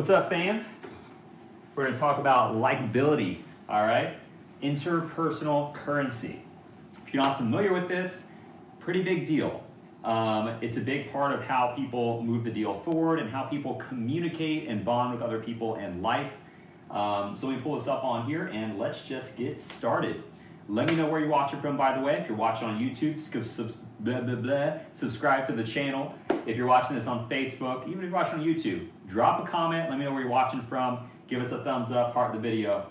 What's up, fam? We're going to talk about likability, all right? Interpersonal currency. If you're not familiar with this, pretty big deal. It's a big part of how people move the deal forward and how people communicate and bond with other people in life. So let me pull this up on here and let's just get started. Let me know where you're watching from, by the way. If you're watching on YouTube, subscribe to the channel. If you're watching this on Facebook, even if you're watching on YouTube, drop a comment. Let me know where you're watching from. Give us a thumbs up, heart the video.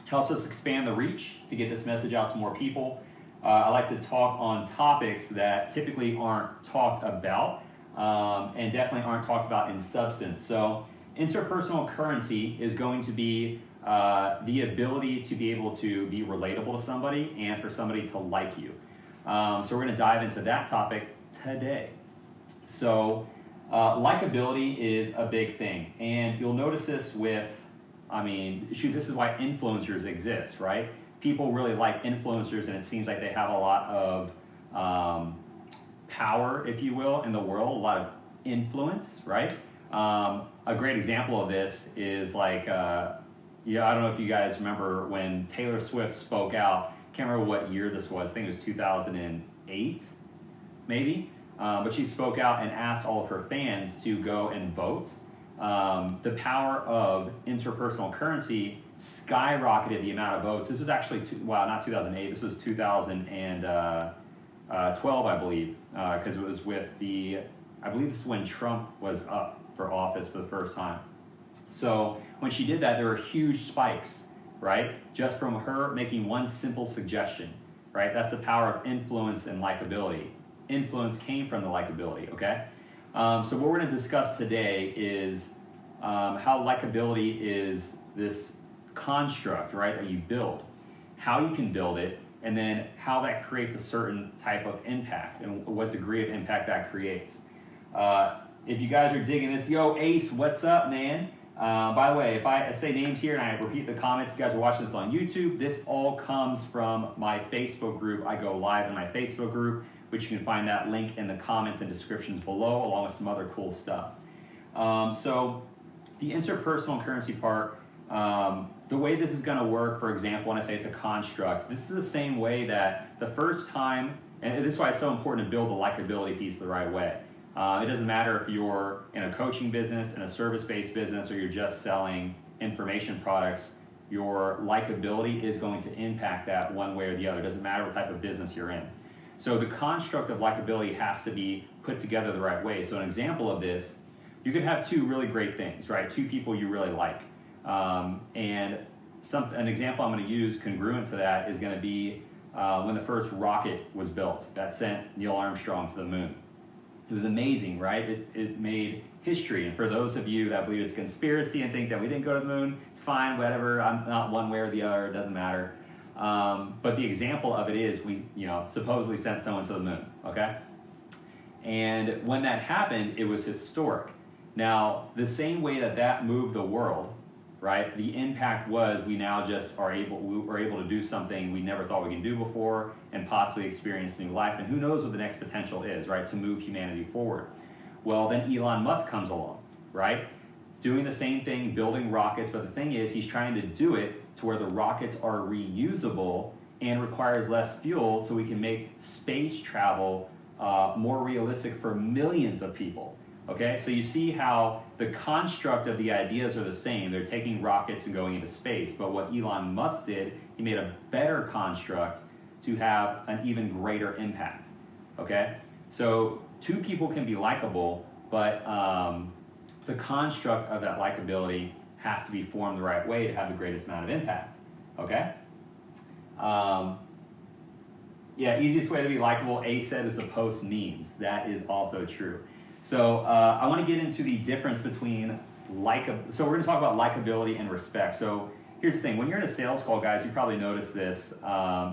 Helps us expand the reach to get this message out to more people. I like to talk on topics that typically aren't talked about and definitely aren't talked about in substance. So interpersonal currency is going to be the ability to be able to be relatable to somebody and for somebody to like you. So we're going to dive into that topic today. So likability is a big thing, and you'll notice this with, this is why influencers exist, right? People really like influencers, and it seems like they have a lot of power, if you will, in the world, a lot of influence, right? A great example of this is like, I don't know if you guys remember when Taylor Swift spoke out. Can't remember what year this was. I think it was 2008, maybe. But she spoke out and asked all of her fans to go and vote. The power of interpersonal currency skyrocketed the amount of votes. This was actually, not 2008, this was 2012, I believe, because it was with I believe this is when Trump was up for office for the first time. So when she did that, there were huge spikes, right? Just from her making one simple suggestion, right? That's the power of influence and likability. Influence came from the likability, okay? So what we're going to discuss today is how likability is this construct, right, that you build, how you can build it, and then how that creates a certain type of impact and what degree of impact that creates. If you guys are digging this, yo, Ace, what's up, man? By the way, if I say names here and I repeat the comments, if you guys are watching this on YouTube, this all comes from my Facebook group. I go live in my Facebook group, which you can find that link in the comments and descriptions below, along with some other cool stuff. So the interpersonal currency part, the way this is going to work, for example, when I say it's a construct, this is the same way that the first time, and this is why it's so important to build the likability piece the right way. It doesn't matter if you're in a coaching business, in a service-based business, or you're just selling information products, your likability is going to impact that one way or the other. It doesn't matter what type of business you're in. So the construct of likability has to be put together the right way. So an example of this, you could have two really great things, right? Two people you really like. And an example I'm going to use congruent to that is going to be when the first rocket was built that sent Neil Armstrong to the moon. It was amazing, right? It made history. And for those of you that believe it's a conspiracy and think that we didn't go to the moon, it's fine, whatever. I'm not one way or the other, it doesn't matter. But the example of it is we, supposedly sent someone to the moon, okay? And when that happened, it was historic. Now, the same way that moved the world, right? The impact was we now just are able to do something we never thought we could do before and possibly experience new life. And who knows what the next potential is, right? To move humanity forward. Well, then Elon Musk comes along, right? Doing the same thing, building rockets, but the thing is he's trying to do it to where the rockets are reusable and requires less fuel so we can make space travel more realistic for millions of people. Okay, so you see how the construct of the ideas are the same. They're taking rockets and going into space, but what Elon Musk did, he made a better construct to have an even greater impact. Okay, so two people can be likable, but the construct of that likability has to be formed the right way to have the greatest amount of impact. Okay? Easiest way to be likable, A said, is to post memes. That is also true. So I want to get into the difference between so we're going to talk about likability and respect. So here's the thing. When you're in a sales call, guys, you probably noticed this.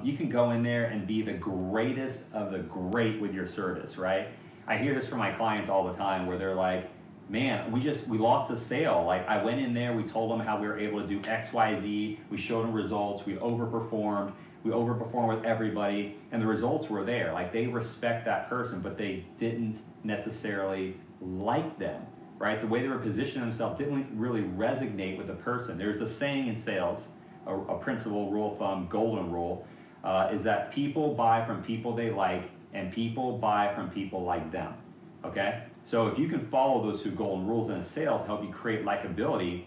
You can go in there and be the greatest of the great with your service, right? I hear this from my clients all the time where they're like, man, we lost a sale. Like, I went in there, we told them how we were able to do X, Y, Z, we showed them results, we overperformed with everybody, and the results were there. Like, they respect that person, but they didn't necessarily like them. right? The way they were positioning themselves didn't really resonate with the person. There's a saying in sales, a principle, rule of thumb, golden rule, is that people buy from people they like, and people buy from people like them, okay? So if you can follow those two golden rules in a sale to help you create likability,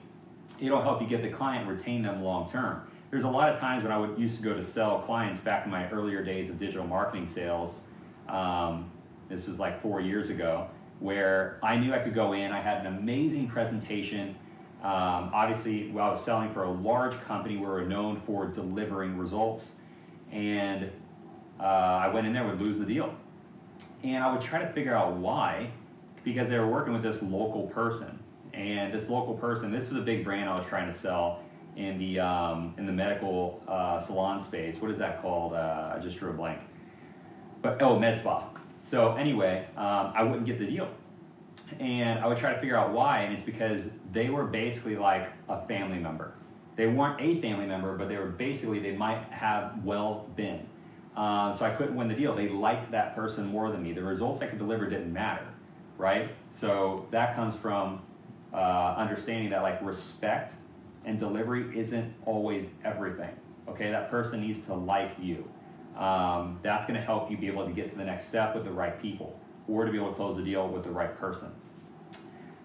it'll help you get the client and retain them long term. There's a lot of times when I used to go to sell clients back in my earlier days of digital marketing sales, this was like 4 years ago, where I knew I could go in, I had an amazing presentation. Obviously, I was selling for a large company where we're known for delivering results, and I went in there, would lose the deal. And I would try to figure out why, because they were working with this local person. And this local person, this was a big brand I was trying to sell in the medical salon space. What is that called? I just drew a blank. But, oh, med spa. So anyway, I wouldn't get the deal. And I would try to figure out why, and it's because they were basically like a family member. They weren't a family member, but they were basically, they might have well been. So I couldn't win the deal. They liked that person more than me. The results I could deliver didn't matter, right? So that comes from understanding that like respect and delivery isn't always everything, okay? That person needs to like you. That's gonna help you be able to get to the next step with the right people, or to be able to close the deal with the right person.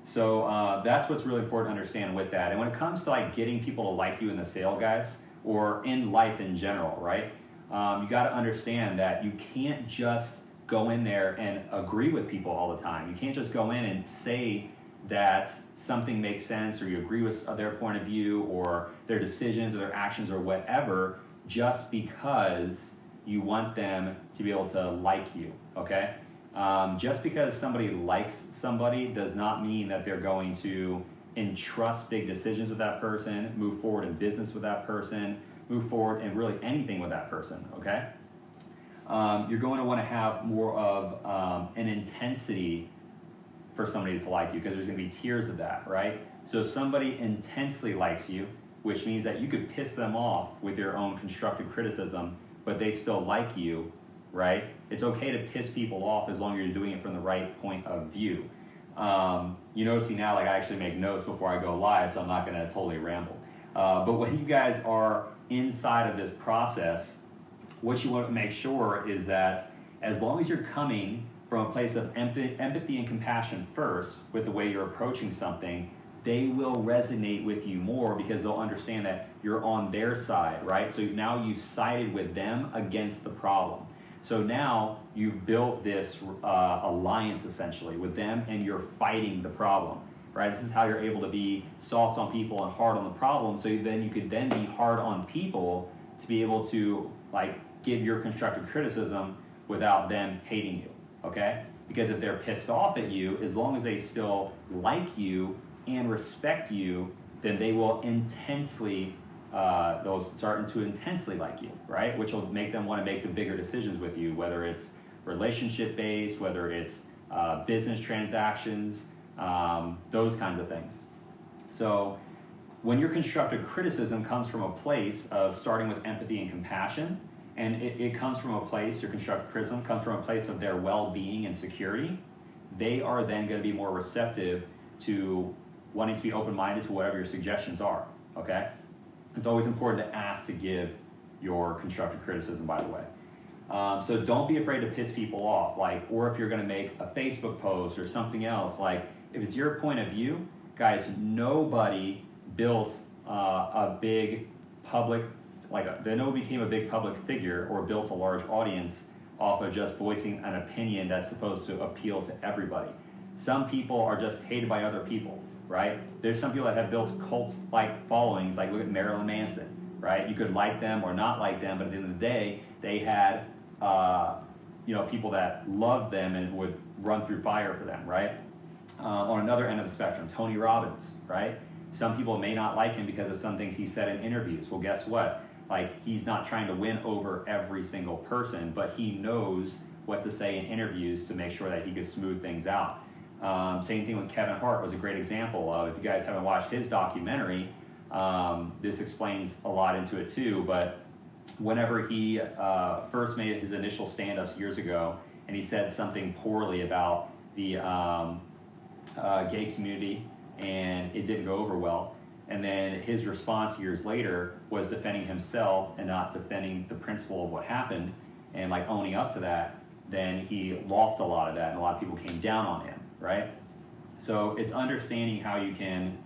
So that's what's really important to understand with that. And when it comes to like getting people to like you in the sale, guys, or in life in general, right? You gotta understand that you can't just go in there and agree with people all the time. You can't just go in and say that something makes sense, or you agree with their point of view or their decisions or their actions or whatever, just because you want them to be able to like you, okay? Just because somebody likes somebody does not mean that they're going to entrust big decisions with that person, move forward in business with that person, move forward in really anything with that person, okay? You're going to want to have more of an intensity for somebody to like you, because there's going to be tiers of that, right? So if somebody intensely likes you, which means that you could piss them off with your own constructive criticism, but they still like you, right? It's okay to piss people off as long as you're doing it from the right point of view. You notice now, like I actually make notes before I go live, so I'm not going to totally ramble. But when you guys are inside of this process, what you want to make sure is that as long as you're coming from a place of empathy and compassion first with the way you're approaching something, they will resonate with you more, because they'll understand that you're on their side, right? So now you've sided with them against the problem. So now you've built this alliance essentially with them, and you're fighting the problem, right? This is how you're able to be soft on people and hard on the problem. So then you could then be hard on people to be able to like give your constructive criticism without them hating you, okay? Because if they're pissed off at you, as long as they still like you and respect you, then they will intensely, they'll start to intensely like you, right? Which will make them want to make the bigger decisions with you, whether it's relationship-based, whether it's business transactions, those kinds of things. So when your constructive criticism comes from a place of starting with empathy and compassion, and it comes from a place, your constructive criticism comes from a place of their well-being and security, they are then going to be more receptive to wanting to be open-minded to whatever your suggestions are, okay? It's always important to ask to give your constructive criticism, by the way. So don't be afraid to piss people off, like, or if you're gonna make a Facebook post or something else, like, if it's your point of view, guys, nobody built a big public, nobody became a big public figure or built a large audience off of just voicing an opinion that's supposed to appeal to everybody. Some people are just hated by other people, right? There's some people that have built cult-like followings, like look at Marilyn Manson, right? You could like them or not like them, but at the end of the day, they had people that loved them and would run through fire for them, right? On another end of the spectrum, Tony Robbins, right? Some people may not like him because of some things he said in interviews. Well, guess what? Like, he's not trying to win over every single person, but he knows what to say in interviews to make sure that he could smooth things out. Same thing with Kevin Hart was a great example of, if you guys haven't watched his documentary, this explains a lot into it too, but whenever he first made his initial stand-ups years ago, and he said something poorly about the gay community, and it didn't go over well. And then his response years later was defending himself and not defending the principle of what happened and like owning up to that. Then he lost a lot of that, and a lot of people came down on him, right? So it's understanding how you can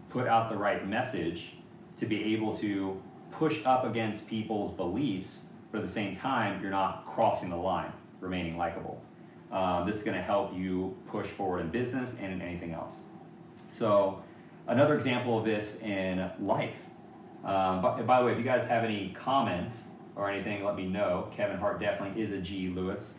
put out the right message to be able to push up against people's beliefs, but at the same time, you're not crossing the line, remaining likable. This is going to help you push forward in business and in anything else. So another example of this in life. By the way, if you guys have any comments or anything, let me know. Kevin Hart definitely is a G. Lewis.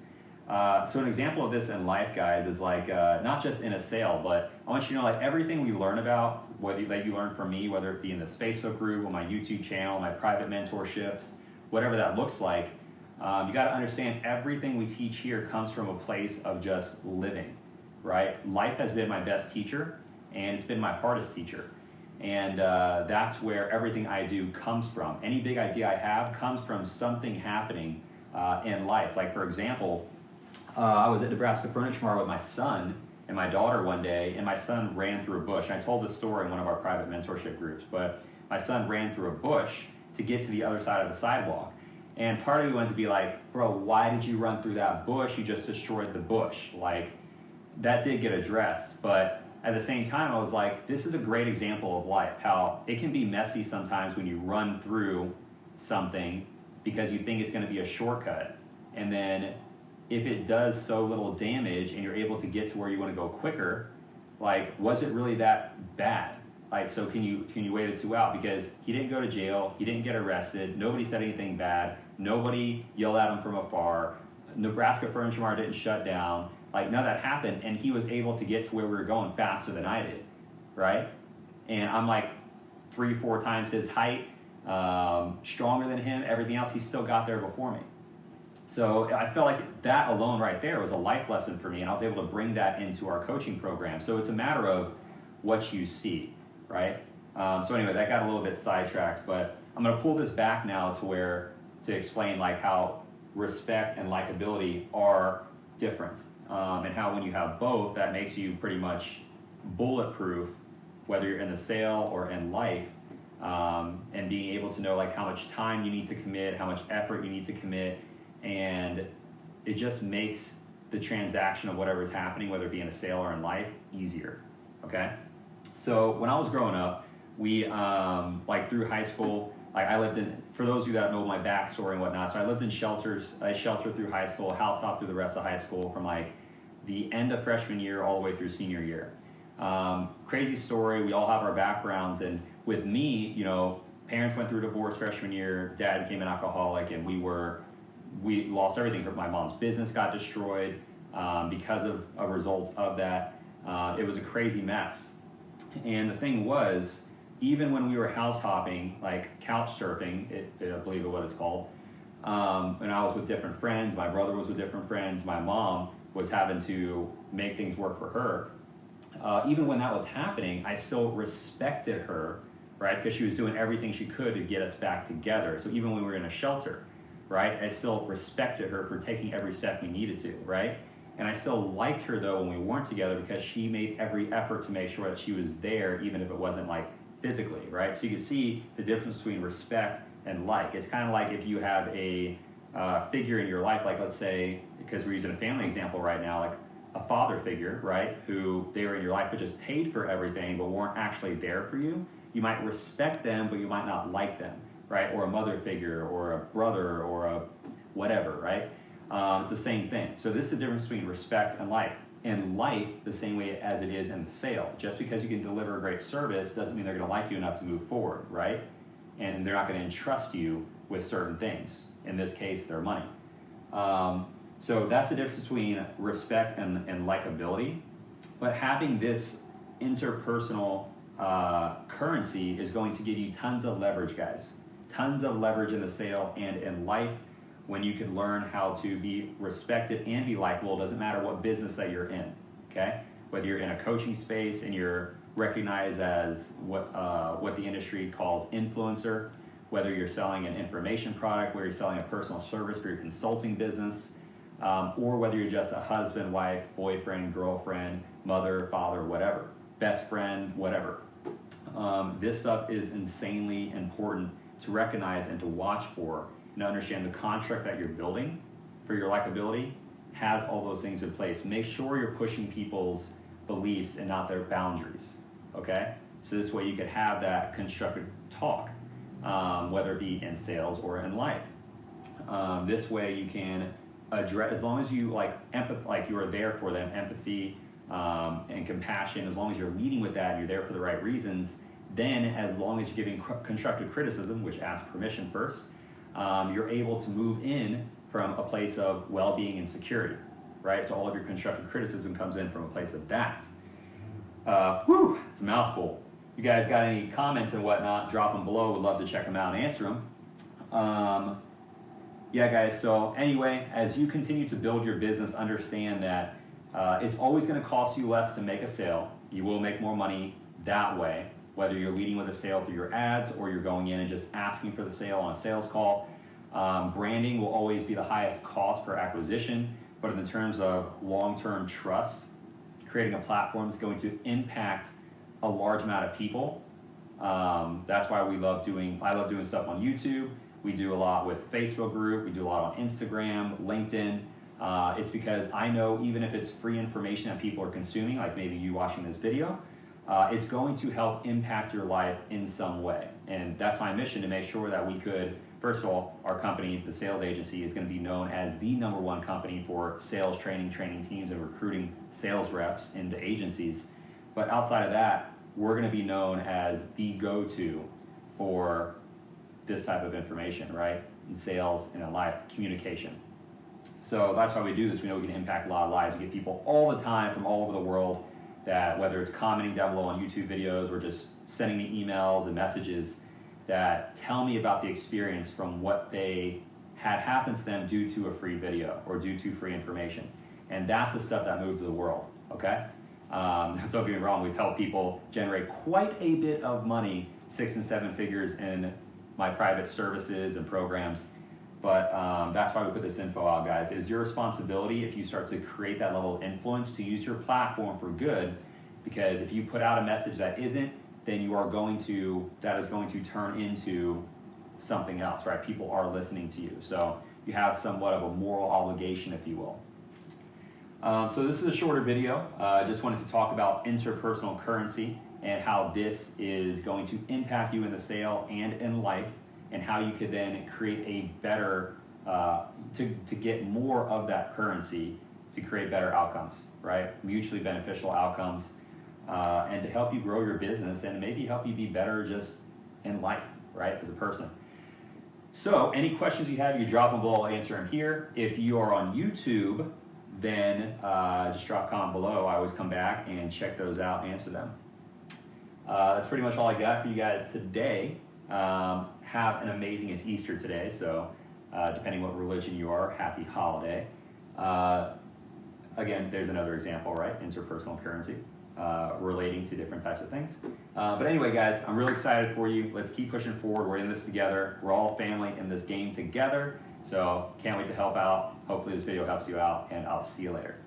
So an example of this in life, guys, is like not just in a sale, but I want you to know like everything we learn about, whether that you learn from me, whether it be in this Facebook group, on my YouTube channel, my private mentorships, whatever that looks like, you got to understand everything we teach here comes from a place of just living, right? Life has been my best teacher, and it's been my hardest teacher. And that's where everything I do comes from. Any big idea I have comes from something happening in life. Like, for example, I was at Nebraska Furniture Mart with my son and my daughter one day, and my son ran through a bush. And I told this story in one of our private mentorship groups, but my son ran through a bush to get to the other side of the sidewalk. And part of me wanted to be like, bro, why did you run through that bush? You just destroyed the bush. Like, that did get addressed, but at the same time, I was like, this is a great example of life, how it can be messy sometimes when you run through something because you think it's going to be a shortcut. And then if it does so little damage and you're able to get to where you want to go quicker, like, was it really that bad? Like, so can you weigh the two out? Because he didn't go to jail, he didn't get arrested, nobody said anything bad, nobody yelled at him from afar, Nebraska Furniture Mart didn't shut down, like none of that happened, and he was able to get to where we were going faster than I did, right? And I'm like 3-4 times his height, stronger than him, everything else, he still got there before me. So I felt like that alone right there was a life lesson for me, and I was able to bring that into our coaching program. So it's a matter of what you see, right? So anyway, that got a little bit sidetracked, but I'm gonna pull this back now to explain like how respect and likability are different, and how when you have both, that makes you pretty much bulletproof, whether you're in the sale or in life, and being able to know like how much time you need to commit, how much effort you need to commit, and it just makes the transaction of whatever is happening, whether it be in a sale or in life, easier, okay? So when I was growing up, we, like through high school, like I lived in, for those of you that know my backstory and whatnot, so I lived in shelters, I sheltered through high school, house hopped through the rest of high school from like the end of freshman year all the way through senior year. Crazy story, we all have our backgrounds, and with me, you know, parents went through divorce freshman year, dad became an alcoholic, and we lost everything. My mom's business got destroyed because of a result of that. It was a crazy mess. And the thing was, even when we were house hopping, like couch surfing, I believe is what it's called, and I was with different friends, my brother was with different friends, my mom was having to make things work for her. Even when that was happening, I still respected her, right? Because she was doing everything she could to get us back together. So even when we were in a shelter, right, I still respected her for taking every step we needed to, right? And I still liked her though when we weren't together because she made every effort to make sure that she was there, even if it wasn't like physically, right? So you can see the difference between respect and like. It's kind of like if you have a figure in your life, like let's say, because we're using a family example right now, like a father figure, right, who they were in your life but just paid for everything but weren't actually there for you. You might respect them, but you might not like them, right? Or a mother figure, or a brother, or a whatever, right? It's the same thing. So this is the difference between respect and like. In life, the same way as it is in the sale. Just because you can deliver a great service doesn't mean they're gonna like you enough to move forward, right? And they're not gonna entrust you with certain things. In this case, their money. So that's the difference between respect and likability. But having this interpersonal currency is going to give you tons of leverage, guys. Tons of leverage in the sale and in life when you can learn how to be respected and be likable. It doesn't matter what business that you're in, okay? Whether you're in a coaching space and you're recognized as what the industry calls influencer, whether you're selling an information product, whether you're selling a personal service for your consulting business, or whether you're just a husband, wife, boyfriend, girlfriend, mother, father, whatever, best friend, whatever. This stuff is insanely important to recognize and to watch for, and to understand the construct that you're building for your likability has all those things in place. Make sure you're pushing people's beliefs and not their boundaries, okay? So this way you could have that constructive talk, whether it be in sales or in life. This way you can address, as long as you you are there for them, empathy and compassion, as long as you're leading with that and you're there for the right reasons, then as long as you're giving constructive criticism, which asks permission first, you're able to move in from a place of well-being and security, right? So all of your constructive criticism comes in from a place of that. It's a mouthful. You guys got any comments and whatnot, drop them below. Would love to check them out and answer them. Yeah, guys, so anyway, as you continue to build your business, understand that it's always going to cost you less to make a sale. You will make more money that way, whether you're leading with a sale through your ads or you're going in and just asking for the sale on a sales call. Branding will always be the highest cost per acquisition, but in the terms of long-term trust, creating a platform is going to impact a large amount of people. That's why I love doing stuff on YouTube. We do a lot with Facebook group. We do a lot on Instagram, LinkedIn. It's because I know even if it's free information that people are consuming, like maybe you watching this video, it's going to help impact your life in some way. And that's my mission, to make sure that we could, first of all, our company, the sales agency, is going to be known as the #1 company for sales training teams, and recruiting sales reps into agencies. But outside of that, we're going to be known as the go-to for this type of information, right? In sales and in life, communication. So that's why we do this. We know we can impact a lot of lives. We get people all the time from all over the world that, whether it's commenting down below on YouTube videos or just sending me emails and messages, that tell me about the experience from what they had happen to them due to a free video or due to free information. And that's the stuff that moves the world, okay? Don't get me wrong, we've helped people generate quite a bit of money, 6 and 7 figures in my private services and programs. But that's why we put this info out, guys. It is your responsibility, if you start to create that level of influence, to use your platform for good. Because if you put out a message that isn't, then that is going to turn into something else, right? People are listening to you. So you have somewhat of a moral obligation, if you will. So this is a shorter video. I just wanted to talk about interpersonal currency and how this is going to impact you in the sale and in life, and how you could then create a better, to get more of that currency to create better outcomes, right? Mutually beneficial outcomes, and to help you grow your business and maybe help you be better just in life, right, as a person. So any questions you have, you drop them below, I'll answer them here. If you are on YouTube, then just drop a comment below. I always come back and check those out and answer them. That's pretty much all I got for you guys today. Have an amazing, it's Easter today, so depending what religion you are, happy holiday. Again, there's another example, right? Interpersonal currency, relating to different types of things. But anyway, guys, I'm really excited for you. Let's keep pushing forward. We're in this together. We're all family in this game together. So can't wait to help out. Hopefully this video helps you out, and I'll see you later.